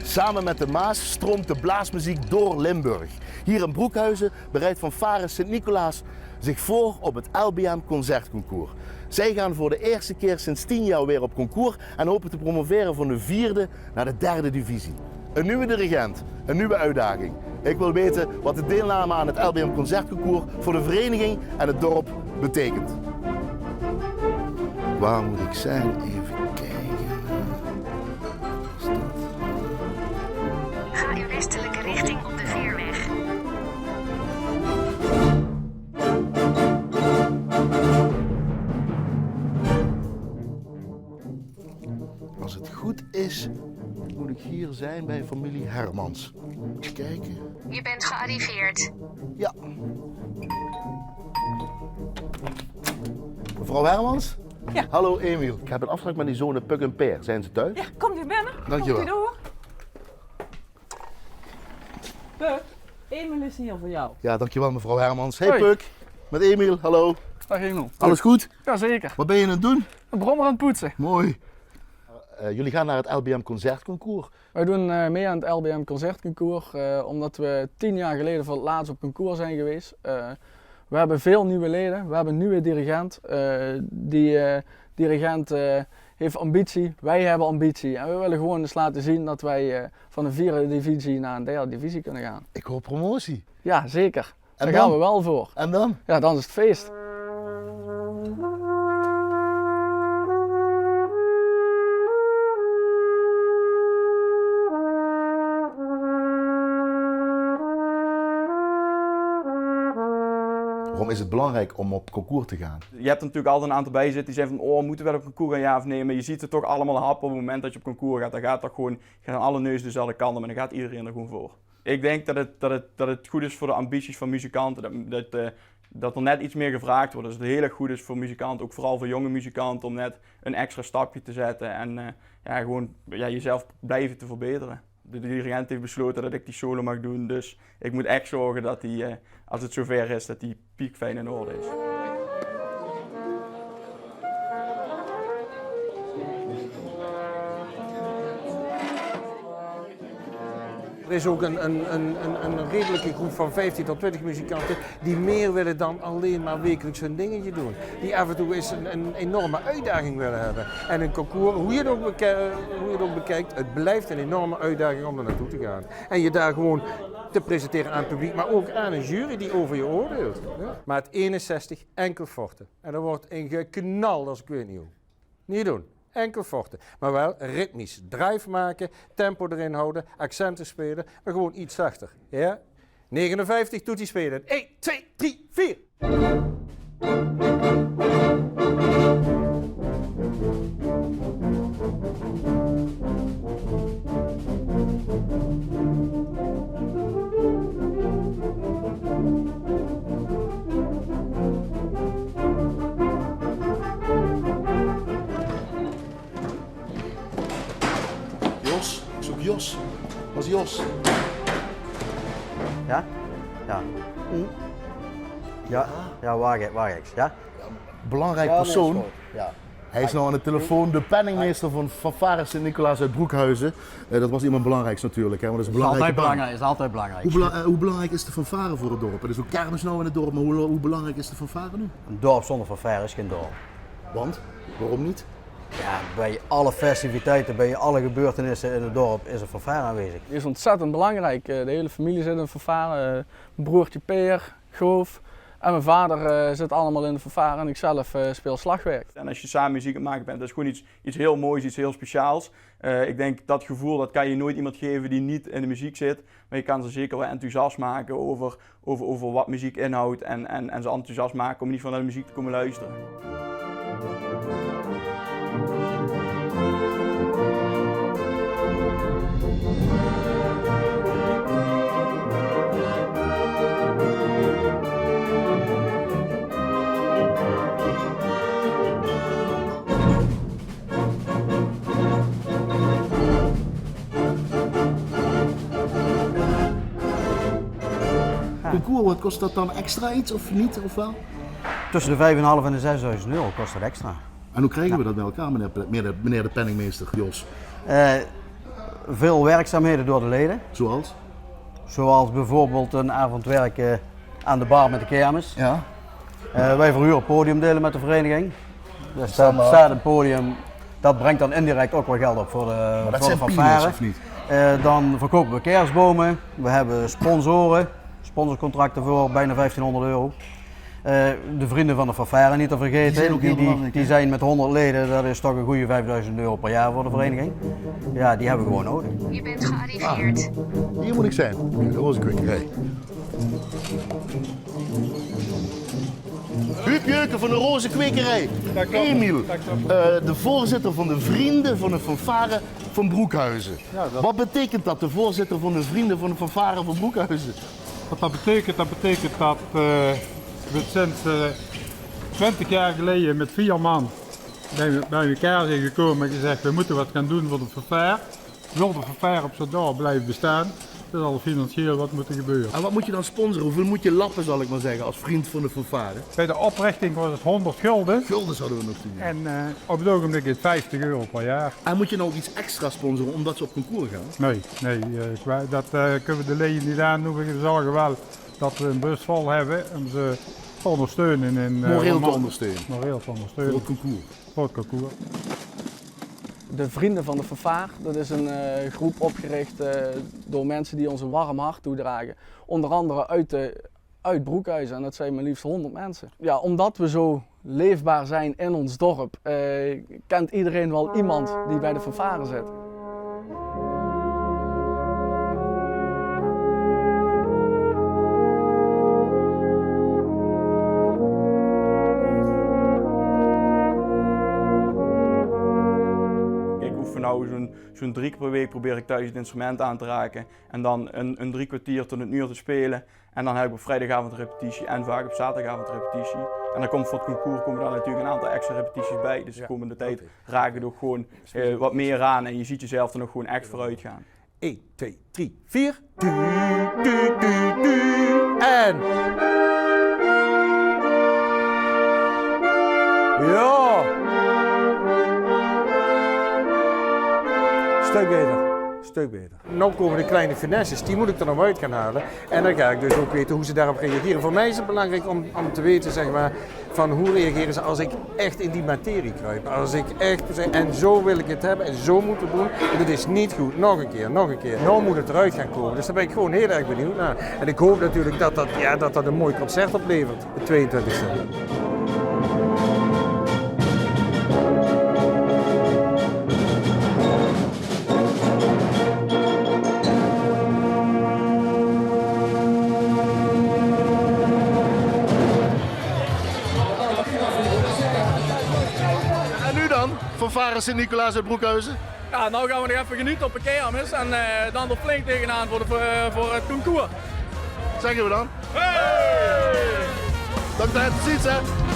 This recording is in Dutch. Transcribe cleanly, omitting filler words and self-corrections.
Samen met de Maas stroomt de blaasmuziek door Limburg. Hier in Broekhuizen bereidt fanfare Sint-Nicolaas zich voor op het LBM Concertconcours. Zij gaan voor de eerste keer sinds 10 jaar weer op concours en hopen te promoveren van de 4e naar de 3e divisie. Een nieuwe dirigent, een nieuwe uitdaging. Ik wil weten wat de deelname aan het LBM Concertconcours voor de vereniging en het dorp betekent. Waar moet ik zijn? Even kijken. Wat is dat? Ga in westelijke richting op de Veerweg. Als het goed is, moet ik hier zijn bij familie Hermans. Even kijken. Je bent gearriveerd. Ja. Mevrouw Hermans? Ja. Hallo Emiel. Ik heb een afspraak met die zonen Puk en Peer. Zijn ze thuis? Ja, komt u binnen. Dankjewel. Komt u door. Puk, Emil is hier voor jou. Ja, dankjewel mevrouw Hermans. Hey Hoi. Puk, met Emiel, hallo. Dag Emil. Alles goed? Jazeker. Wat ben je aan het doen? Een brommer aan het poetsen. Mooi. Jullie gaan naar het LBM Concertconcours. Wij doen mee aan het LBM Concertconcours omdat we 10 jaar geleden voor het laatst op concours zijn geweest. We hebben veel nieuwe leden, we hebben een nieuwe dirigent. Die dirigent heeft ambitie, wij hebben ambitie. En we willen gewoon eens laten zien dat wij van de 4e divisie naar een 3e divisie kunnen gaan. Ik hoor promotie. Ja, zeker. En Daar dan? gaan we wel voor. En dan? Ja, dan is het feest. Waarom is het belangrijk om op concours te gaan? Je hebt er natuurlijk altijd een aantal bij zitten die zeggen van oh, moeten we wel op concours gaan, ja of nee? Maar je ziet het toch allemaal happen op het moment dat je op concours gaat. Dan gaat toch gewoon, gaan alle neuzen dezelfde kant op en dan gaat iedereen er gewoon voor. Ik denk dat het goed is voor de ambities van muzikanten, dat er net iets meer gevraagd wordt. Dus het heel erg goed is voor muzikanten, ook vooral voor jonge muzikanten, om net een extra stapje te zetten en gewoon jezelf blijven te verbeteren. De dirigent heeft besloten dat ik die solo mag doen, dus ik moet echt zorgen dat hij, als het zover is, dat die piekfijn in orde is. Er is ook een redelijke groep van 15 tot 20 muzikanten die meer willen dan alleen maar wekelijks hun dingetje doen. Die af en toe eens een enorme uitdaging willen hebben. En een concours, hoe je het ook bekijkt, het blijft een enorme uitdaging om er naartoe te gaan. En je daar gewoon te presenteren aan het publiek, maar ook aan een jury die over je oordeelt. Ja. Maar het 61 enkel forte. En er wordt in geknald als ik weet niet hoe. Niet doen. Enkel forte. Maar wel ritmisch. Drive maken, tempo erin houden, accenten spelen, maar gewoon iets zachter. Ja? 59 toetie spelen. 1, 2, 3, 4. Jos, ik zoek Jos. Waar is Jos? Ja? Ja. Ja, ja, waar ik, ja? Belangrijk persoon. Ja. Hij is nou aan de telefoon, de penningmeester van fanfare Sint-Nicolaas uit Broekhuizen. Dat was iemand belangrijks natuurlijk, hè, want dat is een belangrijke baan. Is altijd belangrijk. Hoe belangrijk is de fanfare voor het dorp? Er is ook kermis nou in het dorp, maar hoe belangrijk is de fanfare nu? Een dorp zonder fanfare is geen dorp. Want? Waarom niet? Ja, bij alle festiviteiten, bij alle gebeurtenissen in het dorp is een fanfare aanwezig. Die is ontzettend belangrijk. De hele familie zit in de fanfare. Mijn broertje Peer, Goof en mijn vader zit allemaal in de fanfare en ik zelf speel slagwerk. En als je samen muziek aan het maken bent, dat is gewoon iets heel moois, iets heel speciaals. Ik denk dat gevoel, dat kan je nooit iemand geven die niet in de muziek zit. Maar je kan ze zeker wel enthousiast maken over wat muziek inhoudt en ze enthousiast maken om niet van naar de muziek te komen luisteren. Concours, wat kost dat dan extra iets of niet? Of wel? Tussen de 5.500 en de 6.000 euro kost dat extra. En hoe krijgen we dat bij elkaar, meneer de penningmeester, Jos? veel werkzaamheden door de leden. Zoals? Zoals bijvoorbeeld een avond werken aan de bar met de kermis. Ja. Wij verhuren podiumdelen met de vereniging. Dus dat dat staat een podium, dat brengt dan indirect ook wel geld op voor de Maar dat voor de zijn fanfare. peanuts, of niet? Dan verkopen we kerstbomen, we hebben sponsoren, sponsorcontracten voor bijna 1500 euro. De vrienden van de fanfare niet te vergeten, Die zijn ook heel belangrijk, die hè? zijn met 100 leden, dat is toch een goede 5000 euro per jaar voor de vereniging. Ja, die hebben we gewoon nodig. Je bent gearriveerd. Hier moet ik zijn, de rozenkwekerij. Huub Jeuken van de Rozenkwekerij. Emiel, de voorzitter van de Vrienden van de Fanfare van Broekhuizen. Wat betekent dat, de voorzitter van de Vrienden van de Fanfare van Broekhuizen? Wat dat betekent dat we sinds 20 jaar geleden met 4 man bij elkaar zijn gekomen en gezegd we moeten wat gaan doen voor de fanfare. Wil de fanfare op zo'n dorp blijven bestaan, dat zal financieel wat moeten gebeuren. En wat moet je dan sponsoren? Hoeveel moet je lappen, zal ik maar zeggen, als vriend van de fanfare? Bij de oprichting was het 100 gulden Gulden zouden we nog te doen. en op het ogenblik is het 50 euro per jaar. En moet je nou ook iets extra sponsoren omdat ze op concours gaan? Nee, dat kunnen we de leden niet aandoen. We zorgen wel dat we een bus vol hebben om ze te ondersteunen. Moreel te ondersteunen. Moreel te Voor ondersteunen. het concours. Voor het concours. De Vrienden van de Fanfare, dat is een groep opgericht door mensen die ons een warm hart toedragen. Onder andere uit Broekhuizen en dat zijn maar liefst 100 mensen. Ja, omdat we zo leefbaar zijn in ons dorp, kent iedereen wel iemand die bij de fanfare zit. Nou, zo'n 3 keer per week probeer ik thuis het instrument aan te raken en dan een 3 kwartier tot een uur te spelen. En dan heb ik op vrijdagavond repetitie en vaak op zaterdagavond repetitie. En dan komt voor het concours komen daar natuurlijk een aantal extra repetities bij. Dus de komende tijd raken we er gewoon wat meer aan en je ziet jezelf er nog gewoon echt vooruit gaan. 1, 2, 3, 4. En. Ja. Stuk beter. Nou komen de kleine finesses, die moet ik er nog uit gaan halen. En dan ga ik dus ook weten hoe ze daarop reageren. Voor mij is het belangrijk om te weten, zeg maar, van hoe reageren ze als ik echt in die materie kruip. Als ik echt zeg, en zo wil ik het hebben en zo moet het doen. En dit is niet goed. Nog een keer. Nou moet het eruit gaan komen. Dus daar ben ik gewoon heel erg benieuwd naar. En ik hoop natuurlijk dat een mooi concert oplevert, de 22e. Fanfare Sint-Nicolaas uit Broekhuizen. Ja, nou gaan we nog even genieten op de kermis en dan er flink tegenaan voor het concours. Zeggen we dan? Hey! Dank voor het ziens, hè.